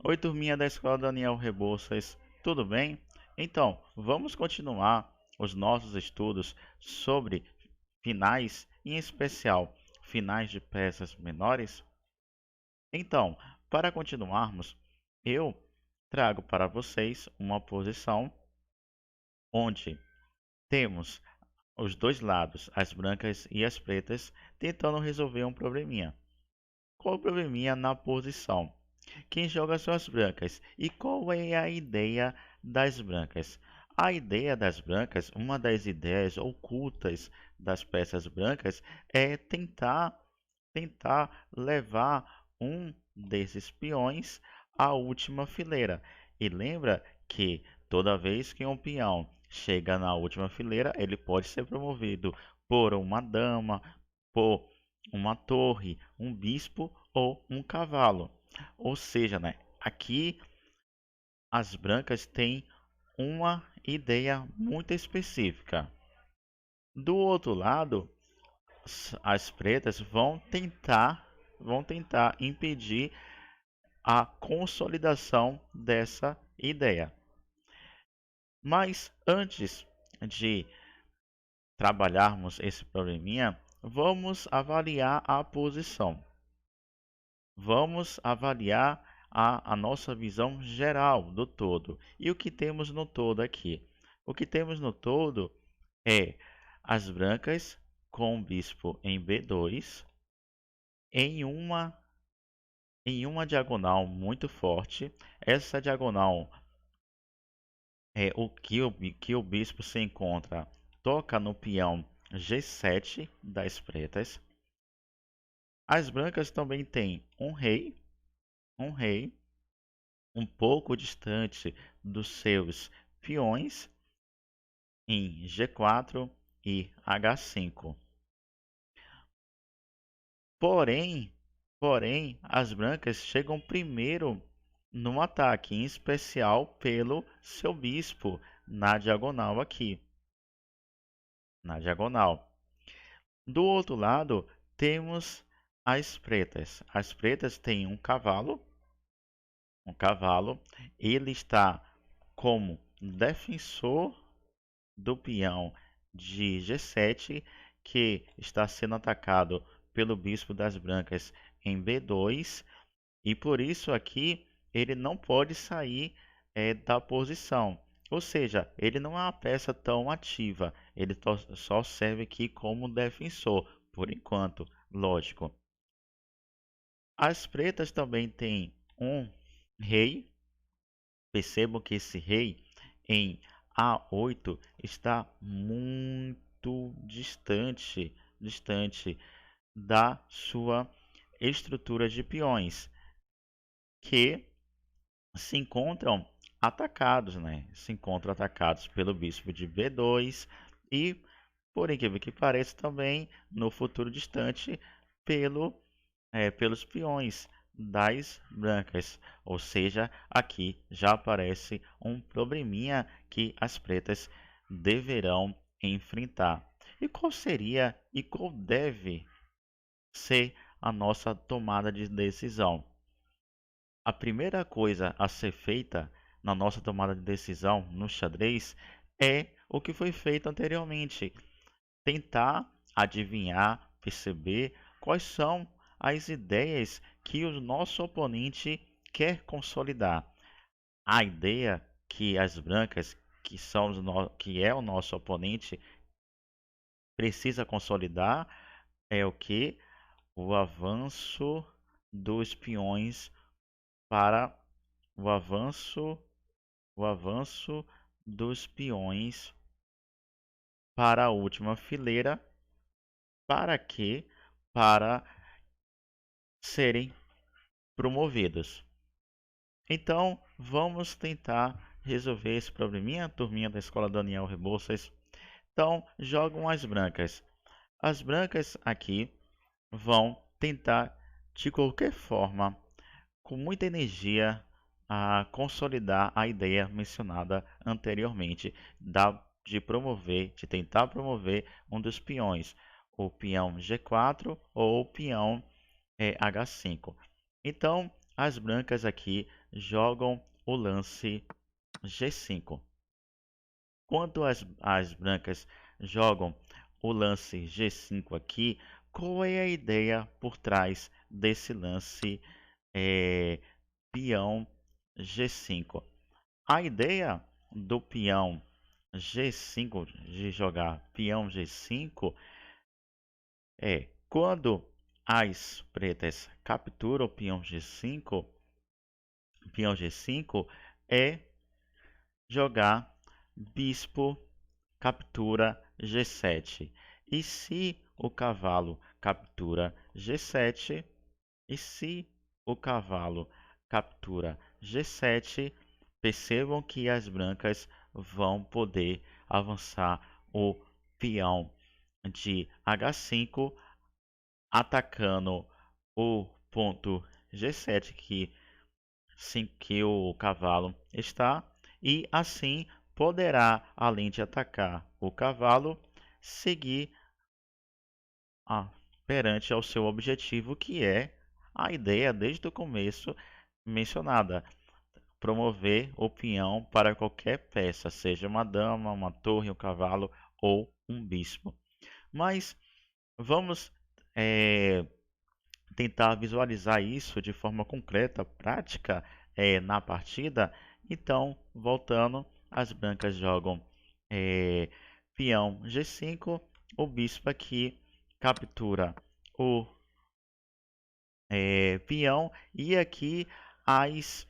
Oi, turminha da Escola Daniel Rebouças, tudo bem? Então, vamos continuar os nossos estudos sobre finais, em especial finais de peças menores? Então, para continuarmos, eu trago para vocês uma posição onde temos os dois lados, as brancas e as pretas, tentando resolver um probleminha. Qual o probleminha na posição? Quem joga são as brancas. E qual é a ideia das brancas? A ideia das brancas, uma das ideias ocultas das peças brancas, é tentar levar um desses peões à última fileira. E lembra que toda vez que um peão chega na última fileira, ele pode ser promovido por uma dama, por uma torre, um bispo ou um cavalo. Ou seja, né, aqui as brancas têm uma ideia muito específica. Do outro lado, as pretas vão tentar impedir a consolidação dessa ideia. Mas antes de trabalharmos esse probleminha, vamos avaliar a posição. Vamos avaliar a nossa visão geral do todo. E o que temos no todo aqui? O que temos no todo é as brancas com o bispo em B2 em uma em uma diagonal muito forte. Essa diagonal é o que o bispo se encontra, toca no peão G7 das pretas. As brancas também têm um rei um pouco distante dos seus peões em G4 e H5. Porém, as brancas chegam primeiro no ataque, em especial pelo seu bispo na diagonal aqui, na diagonal. Do outro lado, temos as pretas. As pretas têm um cavalo, ele está como defensor do peão de G7, que está sendo atacado pelo bispo das brancas em B2, e por isso aqui ele não pode sair da posição. Ou seja, ele não é uma peça tão ativa, ele só serve aqui como defensor, por enquanto, lógico. As pretas também têm um rei. Percebam que esse rei em A8 está muito distante da sua estrutura de peões, que se encontram atacados, né? Se encontram atacados pelo bispo de B2 e, por incrível que pareça, também no futuro distante pelos peões das brancas. Ou seja, aqui já aparece um probleminha que as pretas deverão enfrentar. E qual seria e qual deve ser a nossa tomada de decisão? A primeira coisa a ser feita na nossa tomada de decisão no xadrez é o que foi feito anteriormente: tentar adivinhar, perceber quais são as ideias que o nosso oponente quer consolidar. A ideia que as brancas, que é o nosso oponente, precisa consolidar é o que? O avanço dos peões para o avanço dos peões para a última fileira. Para quê? Para serem promovidos. Então, vamos tentar resolver esse probleminha, turminha da Escola Daniel Rebouças. Então, jogam as brancas. As brancas aqui vão tentar, de qualquer forma, com muita energia, a consolidar a ideia mencionada anteriormente, de tentar promover um dos peões, o peão G4 ou o peão H5. Então, as brancas aqui jogam o lance G5. Quando as brancas jogam o lance G5 aqui, qual é a ideia por trás desse lance peão G5? A ideia do peão G5, de jogar peão G5, é quando as pretas capturam o peão G5 é jogar bispo captura G7. E se o cavalo captura G7, e se o cavalo captura G7, percebam que as brancas vão poder avançar o peão de H5, atacando o ponto G7 que o cavalo está, e assim poderá, além de atacar o cavalo, seguir perante ao seu objetivo, que é a ideia desde o começo mencionada: promover o peão para qualquer peça, seja uma dama, uma torre, um cavalo ou um bispo. Mas vamos tentar visualizar isso de forma concreta, prática, na partida. Então, voltando, as brancas jogam peão G5, o bispo aqui captura o peão, e aqui as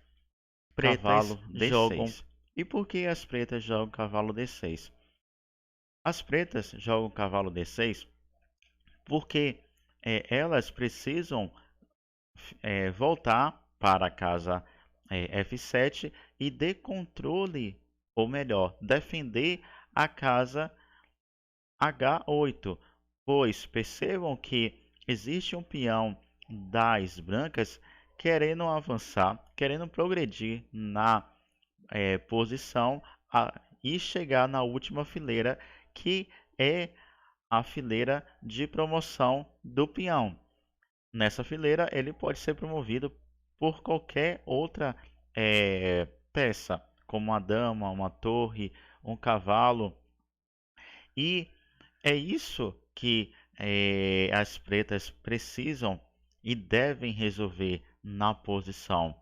pretas jogam. E por que as pretas jogam cavalo D6? As pretas jogam cavalo D6 porque elas precisam voltar para a casa F7 e de controle, ou melhor, defender a casa H8, pois percebam que existe um peão das brancas querendo avançar, querendo progredir na posição e chegar na última fileira, que é a fileira de promoção do peão. Nessa fileira, ele pode ser promovido por qualquer outra peça, como uma dama, uma torre, um cavalo. E é isso que as pretas precisam e devem resolver na posição.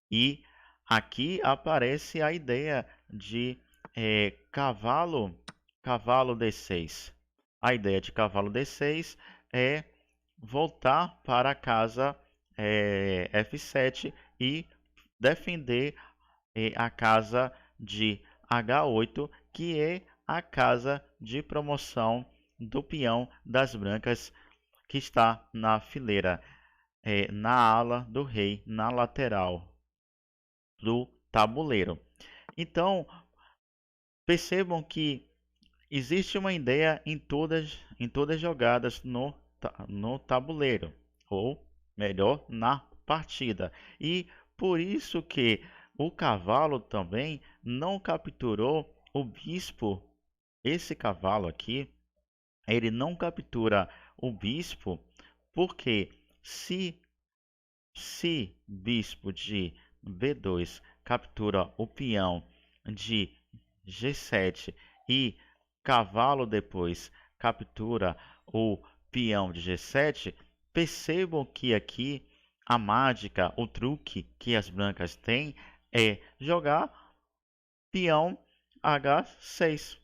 E aqui aparece a ideia de cavalo D6. A ideia de cavalo D6 é voltar para a casa F7 e defender a casa de H8, que é a casa de promoção do peão das brancas, que está na fileira, na ala do rei, na lateral do tabuleiro. Então, percebam que existe uma ideia em todas as jogadas no tabuleiro, ou melhor, na partida. E por isso que o cavalo também não capturou o bispo. Esse cavalo aqui, ele não captura o bispo, porque se bispo de B2 captura o peão de G7 e cavalo depois captura o peão de G7, percebam que aqui a mágica, o truque que as brancas têm é jogar peão H6.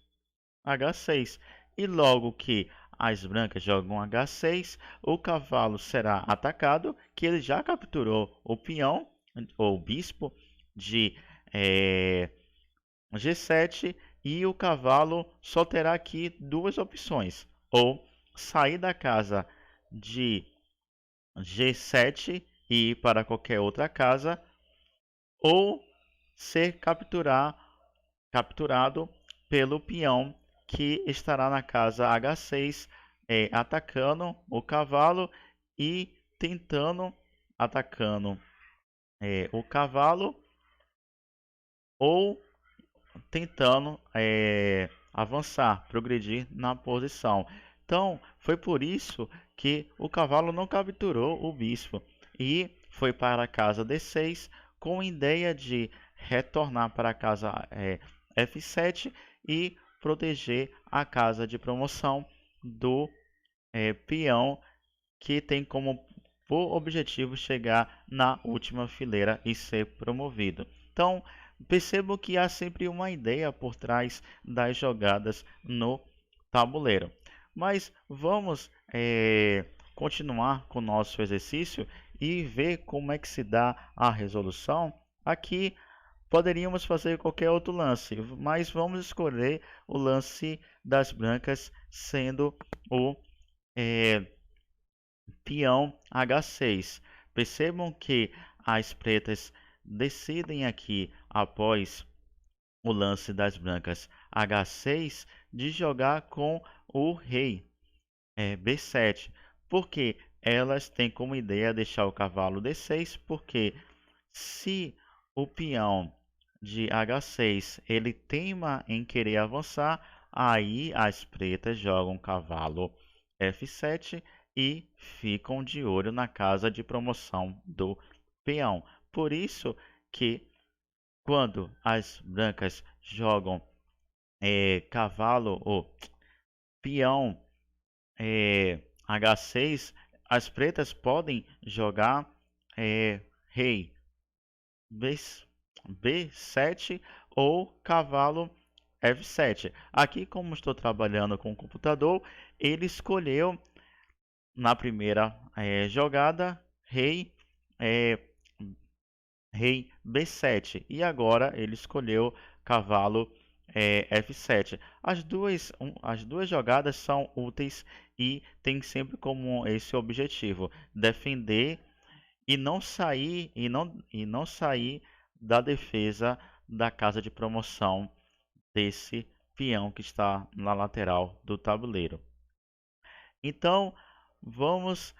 H6. E logo que as brancas jogam H6, o cavalo será atacado, que ele já capturou o peão, ou o bispo, de G7, e o cavalo só terá aqui duas opções: ou sair da casa de G7 e ir para qualquer outra casa, ou ser capturado pelo peão que estará na casa H6, atacando o cavalo e tentando atacando o cavalo, ou tentando avançar, progredir na posição. Então, foi por isso que o cavalo não capturou o bispo. E foi para a casa D6 com a ideia de retornar para a casa F7 e proteger a casa de promoção do peão que tem como por objetivo chegar na última fileira e ser promovido. Então, percebo que há sempre uma ideia por trás das jogadas no tabuleiro. Mas vamos continuar com o nosso exercício e ver como é que se dá a resolução. Aqui poderíamos fazer qualquer outro lance, mas vamos escolher o lance das brancas sendo o é, peão H6. Percebam que as pretas decidem aqui, após o lance das brancas H6, de jogar com o rei B7, porque elas têm como ideia deixar o cavalo D6, porque se o peão de H6 ele teima em querer avançar, aí as pretas jogam cavalo F7 e ficam de olho na casa de promoção do peão. Por isso que quando as brancas jogam cavalo ou peão H6, as pretas podem jogar rei B7 ou cavalo F7. Aqui, como estou trabalhando com o computador, ele escolheu na primeira jogada eh, rei B7 e agora ele escolheu cavalo F7. As duas jogadas são úteis e tem sempre como esse objetivo defender e não sair da defesa da casa de promoção desse peão que está na lateral do tabuleiro. Então, vamos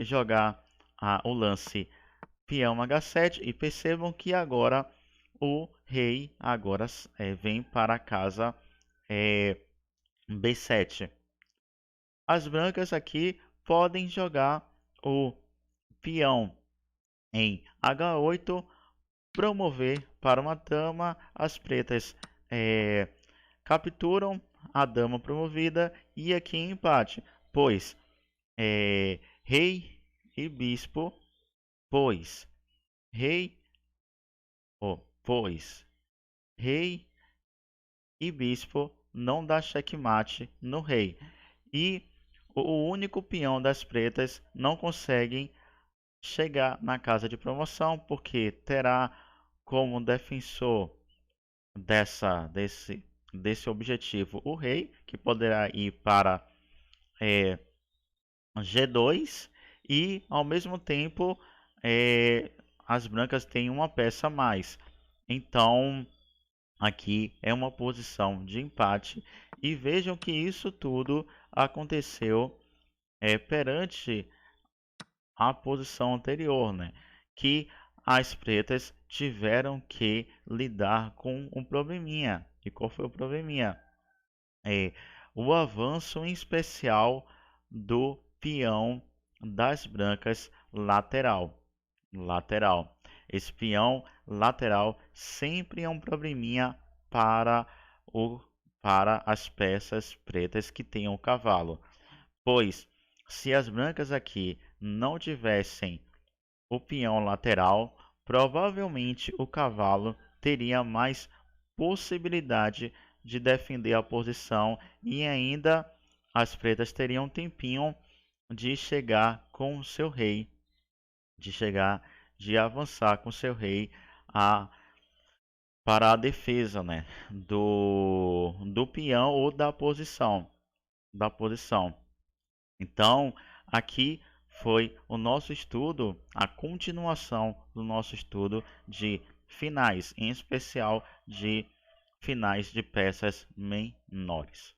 jogar o lance peão H7 e percebam que agora o rei agora vem para a casa B7. As brancas aqui podem jogar o peão em H8, promover para uma dama. As pretas capturam a dama promovida e aqui empate, pois rei e bispo, pois rei, pois rei e bispo não dá checkmate no rei e o único peão das pretas não conseguem chegar na casa de promoção porque terá como defensor desse objetivo o rei, que poderá ir para G2 e ao mesmo tempo as brancas têm uma peça a mais. Então aqui é uma posição de empate e vejam que isso tudo aconteceu perante a posição anterior, né? Que as pretas tiveram que lidar com um probleminha. E qual foi o probleminha? O avanço em especial do peão das brancas lateral. Lateral. Esse peão lateral sempre é um probleminha para para as peças pretas que tenham o cavalo, pois se as brancas aqui não tivessem o peão lateral, provavelmente o cavalo teria mais possibilidade de defender a posição e ainda as pretas teriam um tempinho de chegar com o seu rei, de avançar com seu rei a, para a defesa, né, do peão ou da posição. Então, aqui foi o nosso estudo, a continuação do nosso estudo de finais, em especial de finais de peças menores.